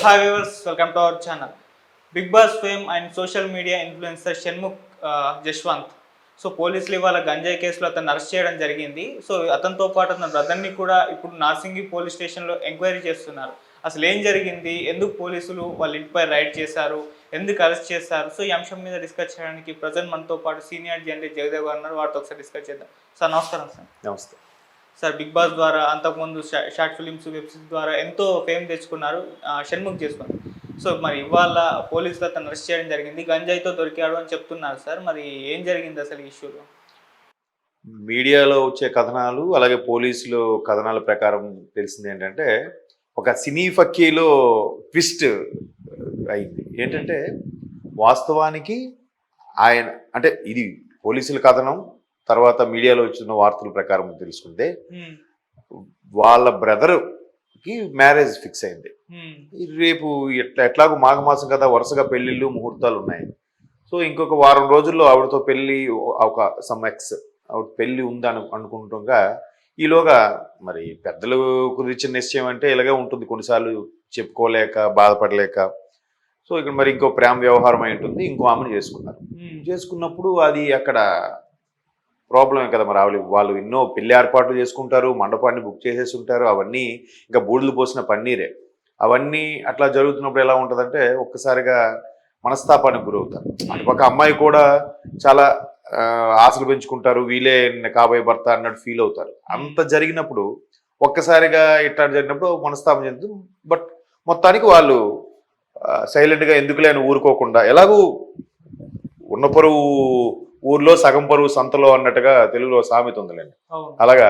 Hi viewers, welcome to our channel. Big Boss fame and social media influencer Shanmukh Jaswanth. So పోలీసులు ఇవాళ గంజాయి కేసులో అతను అరెస్ట్ చేయడం జరిగింది. సో అతనితో పాటు అతని బ్రదర్ని కూడా ఇప్పుడు నార్సింగి పోలీస్ స్టేషన్లో ఎంక్వైరీ చేస్తున్నారు. అసలు ఏం జరిగింది, ఎందుకు పోలీసులు వాళ్ళ ఇంటిపై రైడ్ చేశారు, ఎందుకు అరెస్ట్ చేశారు, సో ఈ అంశం మీద డిస్కస్ చేయడానికి ప్రజెంట్ మనతో పాటు సీనియర్ జర్నలిస్ట్ జగదేవ్ గారు ఉన్నారు. వాటితో ఒకసారి డిస్కస్ చేద్దాం. సార్ నమస్కారం. సార్ నమస్తే సార్. బిగ్ బాస్ ద్వారా అంతకుముందు షార్ట్ ఫిలిమ్స్, వెబ్ సిరీస్ ద్వారా ఎంతో ఫేమ్ తెచ్చుకున్నారు షణ్ముఖ్ జశ్వంత్. సో మరి ఇవాళ పోలీసులు అతను అరెస్ట్ చేయడం జరిగింది, గంజాయితో దొరికాడు అని చెప్తున్నారు. సార్ మరి ఏం జరిగింది అసలు ఈ ఇష్యూలో? మీడియాలో వచ్చే కథనాలు అలాగే పోలీసులు కథనాల ప్రకారం తెలిసింది ఏంటంటే ఒక సినీ ఫక్కీలో ట్విస్ట్ అయింది. ఏంటంటే వాస్తవానికి ఆయన అంటే ఇది పోలీసుల కథనం తర్వాత మీడియాలో వచ్చిన వార్తల ప్రకారం తెలుసుకుంటే వాళ్ళ బ్రదర్కి మ్యారేజ్ ఫిక్స్ అయింది. రేపు ఎట్లాగో మాఘమాసం కదా, వరుసగా పెళ్ళిళ్ళు ముహూర్తాలు ఉన్నాయి. సో ఇంకొక వారం రోజుల్లో ఆవిడతో పెళ్ళి ఒక ఆవిడ పెళ్ళి ఉందని అనుకుంటుండగా ఈలోగా మరి పెద్దలు కుదిర్చిన నిశ్చయం అంటే ఇలాగే ఉంటుంది, కొన్నిసార్లు చెప్పుకోలేక బాధపడలేక. సో ఇక్కడ మరి ఇంకో ప్రేమ వ్యవహారం అయి ఉంటుంది, ఇంకో ఆమెను చేసుకున్నప్పుడు అది అక్కడ ప్రాబ్లమే కదా. మరి వాళ్ళు ఎన్నో పెళ్లి ఏర్పాట్లు చేసుకుంటారు, మండపాన్ని బుక్ చేసేసి ఉంటారు, అవన్నీ ఇంకా బూడిదలు పోసిన పన్నీరే. అవన్నీ అట్లా జరుగుతున్నప్పుడు ఎలా ఉంటుందంటే ఒక్కసారిగా మనస్తాపానికి గురవుతారు. అటుపక్క అమ్మాయి కూడా చాలా ఆశలు పెంచుకుంటారు, వీలే కాబోయే భర్త అన్నట్టు ఫీల్ అవుతారు. అంత జరిగినప్పుడు ఒక్కసారిగా ఇట్లా జరిగినప్పుడు మనస్తాపం చెందుతుంది. బట్ మొత్తానికి వాళ్ళు సైలెంట్గా ఎందుకులే అని ఊరుకోకుండా, ఎలాగూ ఉన్న పరువు ఊర్లో సగం పరువు సంతలో అన్నట్టుగా తెలుగులో సామెత ఉందిలేండి. అలాగా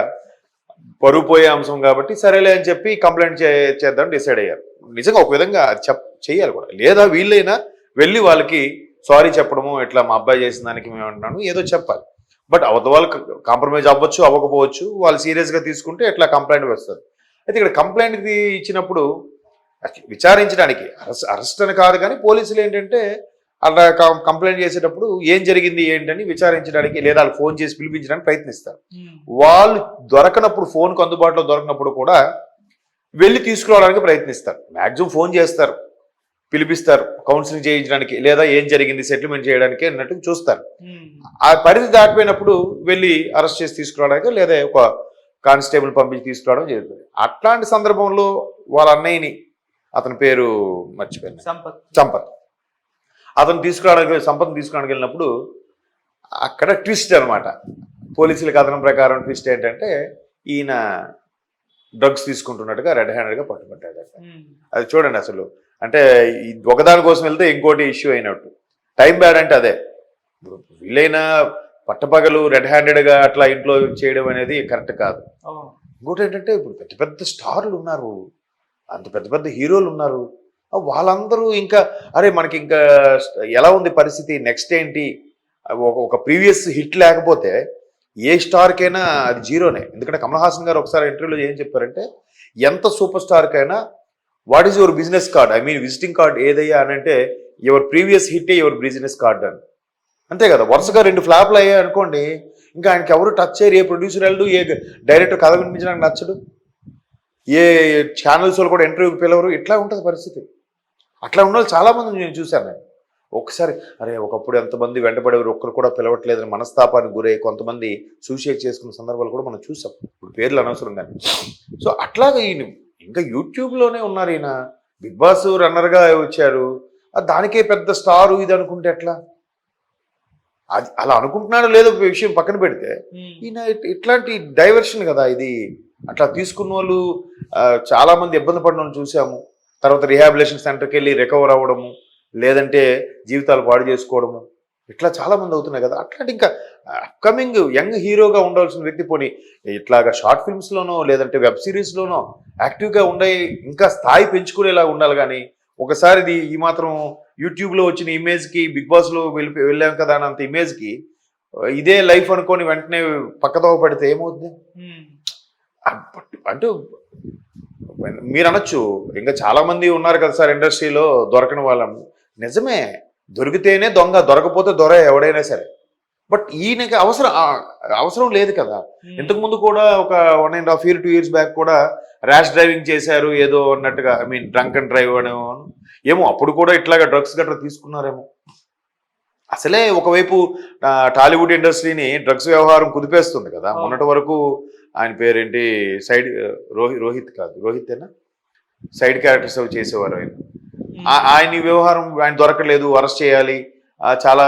పరువు పోయే అంశం కాబట్టి సరేలే అని చెప్పి కంప్లైంట్ చేద్దాం డిసైడ్ అయ్యారు. నిజంగా ఒక విధంగా చెయ్యాలి కూడా, లేదా వీళ్ళైనా వెళ్ళి వాళ్ళకి సారీ చెప్పడము, ఇట్లా మా అబ్బాయి చేసిన దానికి మేము అంటున్నాను ఏదో చెప్పాలి. బట్ అవతల వాళ్ళు కాంప్రమైజ్ అవ్వచ్చు అవ్వకపోవచ్చు, వాళ్ళు సీరియస్గా తీసుకుంటే ఎట్లా కంప్లైంట్ వస్తుంది. అయితే ఇక్కడ కంప్లైంట్ ఇచ్చినప్పుడు విచారించడానికి అరెస్ట్ అని కాదు, కానీ పోలీసులు ఏంటంటే అలా కంప్లైంట్ చేసేటప్పుడు ఏం జరిగింది ఏంటని విచారించడానికి లేదా వాళ్ళు ఫోన్ చేసి పిలిపించడానికి ప్రయత్నిస్తారు. వాళ్ళు దొరకనప్పుడు, ఫోన్కు అందుబాటులో దొరకనప్పుడు కూడా వెళ్ళి తీసుకురావడానికి ప్రయత్నిస్తారు. మ్యాక్సిమం ఫోన్ చేస్తారు, పిలిపిస్తారు కౌన్సిలింగ్ చేయించడానికి, లేదా ఏం జరిగింది సెటిల్మెంట్ చేయడానికి అన్నట్టు చూస్తారు. ఆ పరిధి దాటిపోయినప్పుడు వెళ్ళి అరెస్ట్ చేసి తీసుకురావడానికి లేదా ఒక కానిస్టేబుల్ పంపించి తీసుకురావడం జరుగుతుంది. అట్లాంటి సందర్భంలో వాళ్ళ అన్నయ్యని, అతని పేరు మర్చిపోయాను, సంపత్, అతను సంపత్ని తీసుకురావడానికి వెళ్ళినప్పుడు అక్కడ ట్విస్ట్ అనమాట. పోలీసుల కథనం ప్రకారం ట్విస్ట్ ఏంటంటే ఈయన డ్రగ్స్ తీసుకుంటున్నట్టుగా రెడ్ హ్యాండెడ్గా పట్టుబడ్డాడు. అది చూడండి అసలు, అంటే ఒకదాని కోసం వెళ్తే ఇంకోటి ఇష్యూ అయినట్టు. టైం బ్యాడ్ అంటే అదే. వీళ్ళైనా పట్టపగలు రెడ్ హ్యాండెడ్గా అట్లా ఇంట్లో చేయడం అనేది కరెక్ట్ కాదు. ఇంకోటి ఏంటంటే ఇప్పుడు పెద్ద పెద్ద స్టార్లు ఉన్నారు, అంత పెద్ద పెద్ద హీరోలు ఉన్నారు, వాళ్ళందరూ ఇంకా అరే మనకి ఇంకా ఎలా ఉంది పరిస్థితి, నెక్స్ట్ ఏంటి, ఒక ప్రీవియస్ హిట్ లేకపోతే ఏ స్టార్కైనా అది జీరోనే. ఎందుకంటే కమల్ హాసన్ గారు ఒకసారి ఇంటర్వ్యూలో ఏం చెప్పారంటే ఎంత సూపర్ స్టార్కైనా what is your business card, I mean visiting card ఏదయ్యా అని అంటే యువర్ ప్రీవియస్ హిట్టే యువర్ బిజినెస్ కార్డ్ అని. అంతే కదా, వరుసగా 2 ఫ్లాప్లు అయ్యాయి అనుకోండి, ఇంకా ఆయనకి ఎవరు టచ్ చేయరు, ఏ ప్రొడ్యూసర్ వెళ్ళడు, ఏ డైరెక్టర్ కథ వినిపించడానికి నచ్చడు, ఏ ఛానల్స్ వాళ్ళు కూడా ఇంటర్వ్యూకి పిలవరు. ఇట్లా ఉంటుంది పరిస్థితి. అట్లా ఉన్న వాళ్ళు చాలామంది నేను చూశాను. నేను ఒకసారి అరే ఒకప్పుడు ఎంతమంది వెంటబడేవారు, ఒక్కరు కూడా పిలవట్లేదని మనస్తాపానికి గురై కొంతమంది సూసైడ్ చేసుకున్న సందర్భాలు కూడా మనం చూసాం. ఇప్పుడు పేర్లు అనవసరం కానీ. సో అట్లాగే ఈయన ఇంకా యూట్యూబ్లోనే ఉన్నారు. ఈయన బిగ్ బాస్ రన్నర్గా వచ్చారు, దానికే పెద్ద స్టారు ఇది అనుకుంటే ఎట్లా? అది అలా అనుకుంటున్నాడో లేదో విషయం పక్కన పెడితే ఈయన ఇట్లాంటి డైవర్షన్ కదా ఇది. అట్లా తీసుకున్న వాళ్ళు చాలామంది ఇబ్బంది పడిన వాళ్ళు చూసాము. తర్వాత రిహాబిలేషన్ సెంటర్కి వెళ్ళి రికవర్ అవ్వడము, లేదంటే జీవితాలు పాడు చేసుకోవడము, ఇట్లా చాలామంది అవుతున్నాయి కదా. అట్లాంటి ఇంకా అప్కమింగ్ యంగ్ హీరోగా ఉండాల్సిన వ్యక్తి పోనీ ఇట్లాగా షార్ట్ ఫిల్మ్స్లోనో లేదంటే వెబ్ సిరీస్లోనో యాక్టివ్గా ఉండే ఇంకా స్థాయి పెంచుకునేలా ఉండాలి. కానీ ఒకసారి ఈ మాత్రం యూట్యూబ్లో వచ్చిన ఇమేజ్కి, బిగ్ బాస్లో వెళ్ళాం కదా అన్నంత ఇమేజ్కి ఇదే లైఫ్ అనుకొని వెంటనే పక్కదోవ పడితే ఏమవుతుంది అంటే మీరు అనొచ్చు ఇంకా చాలా మంది ఉన్నారు కదా సార్ ఇండస్ట్రీలో దొరకని వాళ్ళము. నిజమే, దొరికితేనే దొంగ, దొరకపోతే దొర ఎవడైనా సరే. బట్ ఈయనకి అవసరం లేదు కదా. ఇంతకుముందు కూడా ఒక 1.5 years 2 years బ్యాక్ కూడా ర్యాష్ డ్రైవింగ్ చేశారు ఏదో అన్నట్టుగా, I mean drunk and drive అనేమో, ఏమో అప్పుడు కూడా ఇట్లాగా డ్రగ్స్ గట్రా తీసుకున్నారేమో. అసలే ఒకవైపు టాలీవుడ్ ఇండస్ట్రీని డ్రగ్స్ వ్యవహారం కుదిపేస్తుంది కదా. మొన్నటి వరకు ఆయన పేరేంటి, సైడ్ రోహిత్ కాదు, రోహితేనా, సైడ్ క్యారెక్టర్స్ అవి చేసేవారు ఆయన. ఆయన వ్యవహారం ఆయన దొరకలేదు, అరెస్ట్ చేయాలి, చాలా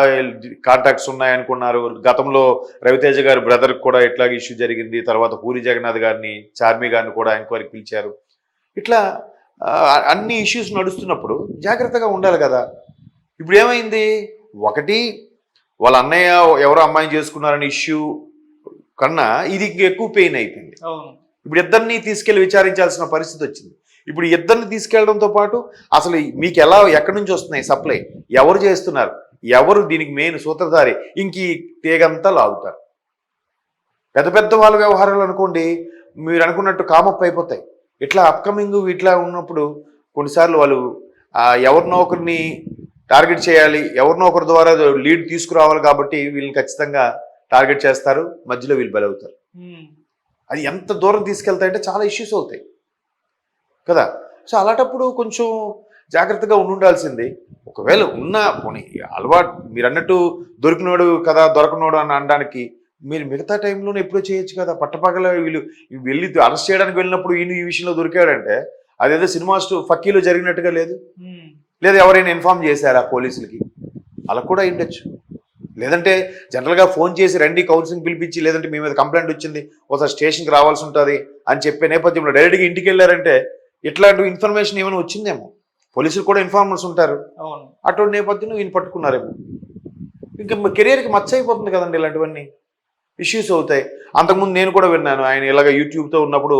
కాంటాక్ట్స్ ఉన్నాయనుకున్నారు. గతంలో రవితేజ గారి బ్రదర్ కూడా ఇట్లాగ ఇష్యూ జరిగింది. తర్వాత పూరి జగన్నాథ్ గారిని, చార్మి గారిని కూడా ఎంక్వైరీకి పిలిచారు. ఇట్లా అన్ని ఇష్యూస్ నడుస్తున్నప్పుడు జాగ్రత్తగా ఉండాలి కదా. ఇప్పుడు ఏమైంది, ఒకటి వాళ్ళ అన్నయ్య ఎవరో అమ్మాయిని చేసుకున్నారని ఇష్యూ కన్నా ఇది ఎక్కువ పెయిన్ అయిపోయింది. ఇప్పుడు ఇద్దరిని తీసుకెళ్లి విచారించాల్సిన పరిస్థితి వచ్చింది. ఇప్పుడు ఇద్దరిని తీసుకెళ్లడంతో పాటు అసలు మీకు ఎక్కడి నుంచి వస్తున్నాయి సప్లై, ఎవరు చేస్తున్నారు, ఎవరు దీనికి మెయిన్ సూత్రధారి, ఇంక ఈ తీగంతా లాగుతారు. పెద్ద పెద్ద వాళ్ళ వ్యవహారాలు అనుకోండి, మీరు అనుకున్నట్టు కామప్ అయిపోతాయి. ఇట్లా అప్కమింగ్ ఇట్లా ఉన్నప్పుడు కొన్నిసార్లు వాళ్ళు ఎవరినో ఒకరిని టార్గెట్ చేయాలి, ఎవరినో ఒకరి ద్వారా లీడ్ తీసుకురావాలి, కాబట్టి వీళ్ళని ఖచ్చితంగా టార్గెట్ చేస్తారు, మధ్యలో వీళ్ళు బలవుతారు. అది ఎంత దూరం తీసుకెళ్తాయంటే చాలా ఇష్యూస్ అవుతాయి కదా. సో అలాంటప్పుడు కొంచెం జాగ్రత్తగా ఉండాల్సింది. ఒకవేళ ఉన్న పోనీ అలవాటు, మీరు అన్నట్టు దొరికినోడు కదా దొరకనోడు అని అనడానికి, మీరు మిగతా టైంలోనే ఎప్పుడో చేయొచ్చు కదా. పట్టపగల వీళ్ళు వెళ్ళి అరెస్ట్ చేయడానికి వెళ్ళినప్పుడు ఈయన ఈ విషయంలో దొరికాడంటే అదేదో సినిమా ఫక్కీలో జరిగినట్టుగా లేదు. లేదా ఎవరైనా ఇన్ఫార్మ్ చేశారా పోలీసులకి, అలా కూడా ఉండొచ్చు. లేదంటే జనరల్గా ఫోన్ చేసి రండి కౌన్సిలింగ్ పిలిపించి, లేదంటే మీ మీద కంప్లైంట్ వచ్చింది ఒకసారి స్టేషన్కి రావాల్సి ఉంటుంది అని చెప్పే నేపథ్యంలో డైరెక్ట్గా ఇంటికి వెళ్ళారంటే ఇట్లాంటి ఇన్ఫర్మేషన్ ఏమైనా వచ్చిందేమో. పోలీసులు కూడా ఇన్ఫార్మర్స్ ఉంటారు, అటువంటి నేపథ్యంలో ఈయన పట్టుకున్నారేమో. ఇంకా కెరియర్కి మచ్చ అయిపోతుంది కదండి, ఇలాంటివన్నీ ఇష్యూస్ అవుతాయి. అంతకుముందు నేను కూడా విన్నాను, ఆయన ఇలాగ యూట్యూబ్తో ఉన్నప్పుడు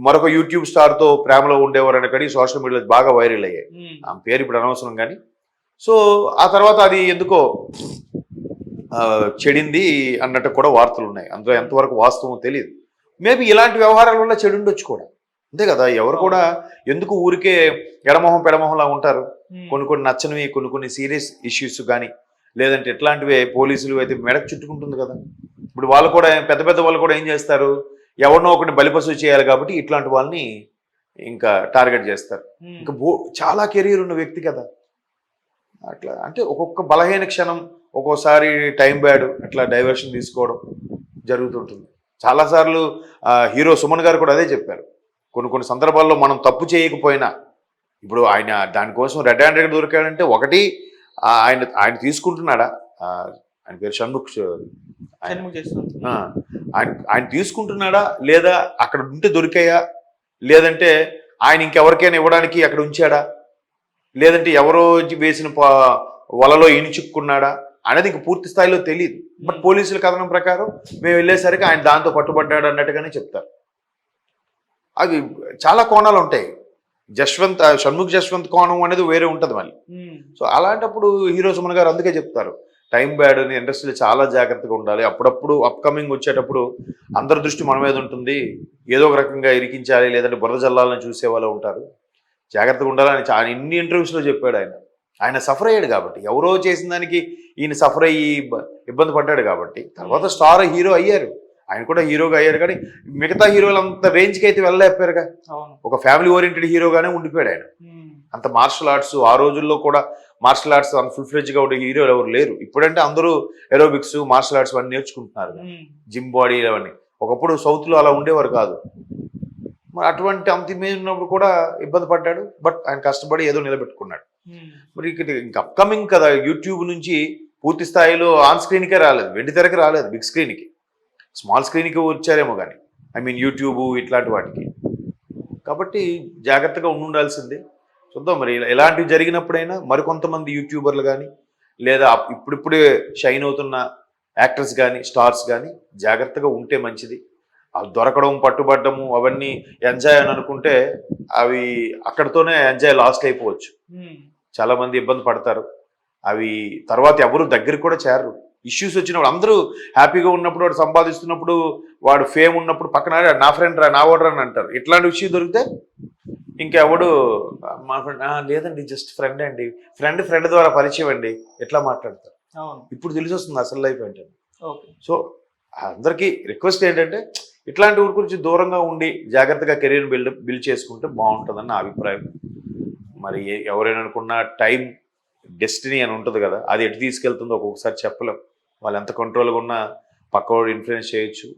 మరొక యూట్యూబ్ స్టార్తో ప్రేమలో ఉండేవారు అని సోషల్ మీడియాలో బాగా వైరల్ అయ్యాయి. ఆ పేరు ఇప్పుడు అనవసరం కానీ. సో ఆ తర్వాత అది ఎందుకో చెడింది అన్నట్టు కూడా వార్తలు ఉన్నాయి. అందులో ఎంతవరకు వాస్తవం తెలియదు. మేబీ ఇలాంటి వ్యవహారాల వల్ల చెడు ఉండొచ్చు కూడా, అంతే కదా. ఎవరు కూడా ఎందుకు ఊరికే ఎడమొహం పెడమొహంలా ఉంటారు. కొన్ని నచ్చనివి, కొన్ని సీరియస్ ఇష్యూస్ కానీ, లేదంటే ఎట్లాంటివే పోలీసులు అయితే మెడకు చుట్టుకుంటుంది కదా. ఇప్పుడు వాళ్ళు కూడా పెద్ద పెద్ద వాళ్ళు కూడా ఏం చేస్తారు, ఎవరినో ఒకరిని బలిపశువు చేయాలి కాబట్టి ఇట్లాంటి వాళ్ళని ఇంకా టార్గెట్ చేస్తారు. ఇంకా చాలా కెరీర్ ఉన్న వ్యక్తి కదా. అట్లా అంటే ఒక్కొక్క బలహీన క్షణం, ఒక్కోసారి టైం బ్యాడ్, అట్లా డైవర్షన్ తీసుకోవడం జరుగుతుంటుంది. చాలాసార్లు హీరో సుమన్ గారు కూడా అదే చెప్పారు. కొన్ని సందర్భాల్లో మనం తప్పు చేయకపోయినా, ఇప్పుడు ఆయన దానికోసం రెడ్ హ్యాండెడ్ దొరికాడంటే ఒకటి ఆయన తీసుకుంటున్నాడా, ఆయన పేరు షణ్ముఖ్, ఆయన తీసుకుంటున్నాడా లేదా అక్కడ ఉంటే దొరికాయా, లేదంటే ఆయన ఇంకెవరికైనా ఇవ్వడానికి అక్కడ ఉంచాడా, లేదంటే ఎవరో వేసిన వలలో ఇనిచుక్కున్నాడా అనేది ఇంక పూర్తి స్థాయిలో తెలియదు. బట్ పోలీసుల కథనం ప్రకారం మేము వెళ్ళేసరికి ఆయన దాంతో పట్టుబడ్డాడు అన్నట్టుగానే చెప్తారు. అవి చాలా కోణాలు ఉంటాయి. షణ్ముఖ్ జశ్వంత్ కోణం అనేది వేరే ఉంటుంది మళ్ళీ. సో అలాంటప్పుడు హీరో సుమన్ గారు అందుకే చెప్తారు, టైం బ్యాడ్ అని ఇండస్ట్రీలో చాలా జాగ్రత్తగా ఉండాలి. అప్పుడప్పుడు అప్కమింగ్ వచ్చేటప్పుడు అందరి దృష్టి మన మీద ఉంటుంది, ఏదో ఒక రకంగా ఇరికించాలి, లేదంటే బురద జల్లాలని చూసే వాళ్ళు ఉంటారు, జాగ్రత్తగా ఉండాలని చాలా ఇన్ని ఇంటర్వ్యూస్లో చెప్పాడు. ఆయన సఫర్ అయ్యాడు కాబట్టి, ఎవరో చేసిన దానికి ఈయన సఫర్ అయ్యి ఇబ్బంది పడ్డాడు కాబట్టి తర్వాత స్టార్ హీరో అయ్యారు. ఆయన కూడా హీరోగా అయ్యారు, కానీ మిగతా హీరోలు అంత రేంజ్కి అయితే వెళ్ళలేకపోయారుగా. ఒక ఫ్యామిలీ ఓరియంటెడ్ హీరోగానే ఉండిపోయాడు ఆయన. అంత మార్షల్ ఆర్ట్స్, ఆ రోజుల్లో కూడా మార్షల్ ఆర్ట్స్ అంత ఫుల్ ఫ్లెడ్జ్గా ఉండే హీరోలు ఎవరు లేరు. ఇప్పుడంటే అందరూ ఏరోబిక్స్, మార్షల్ ఆర్ట్స్ అన్నీ నేర్చుకుంటున్నారు, జిమ్ బాడీ అవన్నీ. ఒకప్పుడు సౌత్లో అలా ఉండేవారు కాదు. మరి అటువంటి అంత ఇమేజ్ ఉన్నప్పుడు కూడా ఇబ్బంది పడ్డాడు. బట్ ఆయన కష్టపడి ఏదో నిలబెట్టుకున్నాడు. మరి ఇంకా అప్కమింగ్ కదా, యూట్యూబ్ నుంచి పూర్తి స్థాయిలో ఆన్ స్క్రీన్కే రాలేదు, వెండి తెరకి రాలేదు, బిగ్ స్క్రీన్కి, స్మాల్ స్క్రీన్కి వచ్చారేమో కానీ, ఐ మీన్ యూట్యూబ్ ఇట్లాంటి వాటికి. కాబట్టి జాగ్రత్తగా ఉండాల్సిందే. చూద్దాం మరి ఎలాంటివి జరిగినప్పుడైనా మరికొంతమంది యూట్యూబర్లు కానీ, లేదా ఇప్పుడిప్పుడే షైన్ అవుతున్న యాక్టర్స్ కానీ, స్టార్స్ కానీ జాగ్రత్తగా ఉంటే మంచిది. అవి దొరకడం, పట్టుబడ్డము అవన్నీ ఎంజాయ్ అని అనుకుంటే అవి అక్కడితోనే ఎంజాయ్ లాస్ట్ అయిపోవచ్చు. చాలా మంది ఇబ్బంది పడతారు. అవి తర్వాత ఎవరు దగ్గరికి కూడా చేరరు. ఇష్యూస్ వచ్చినప్పుడు అందరూ హ్యాపీగా ఉన్నప్పుడు, వాడు సంపాదిస్తున్నప్పుడు, వాడు ఫేమ్ ఉన్నప్పుడు పక్కన నా ఫ్రెండ్ రా, నా ఓడర్ అని అంటారు. ఇట్లాంటి విషయం దొరికితే ఇంకెవడు మా ఫ్రెండ్ లేదండి జస్ట్ ఫ్రెండ్ అండి, ఫ్రెండ్ ద్వారా పరిచయం అండి, ఎట్లా మాట్లాడతారు. ఇప్పుడు తెలిసి వస్తుంది అసలు లైఫ్ ఏంటంటే. సో అందరికీ రిక్వెస్ట్ ఏంటంటే, ఇట్లాంటి ఊరి గురించి దూరంగా ఉండి జాగ్రత్తగా కెరీర్ బిల్డ్ చేసుకుంటే బాగుంటుందని నా అభిప్రాయం. మరి ఎవరైనా అనుకున్న టైం డెస్టినీ అని ఉంటుంది కదా, అది ఎటు తీసుకెళ్తుందో ఒక్కొక్కసారి చెప్పలేం. వాళ్ళు ఎంత కంట్రోల్గా ఉన్నా పక్కవాడు ఇన్ఫ్లుయెన్స్ చేయొచ్చు.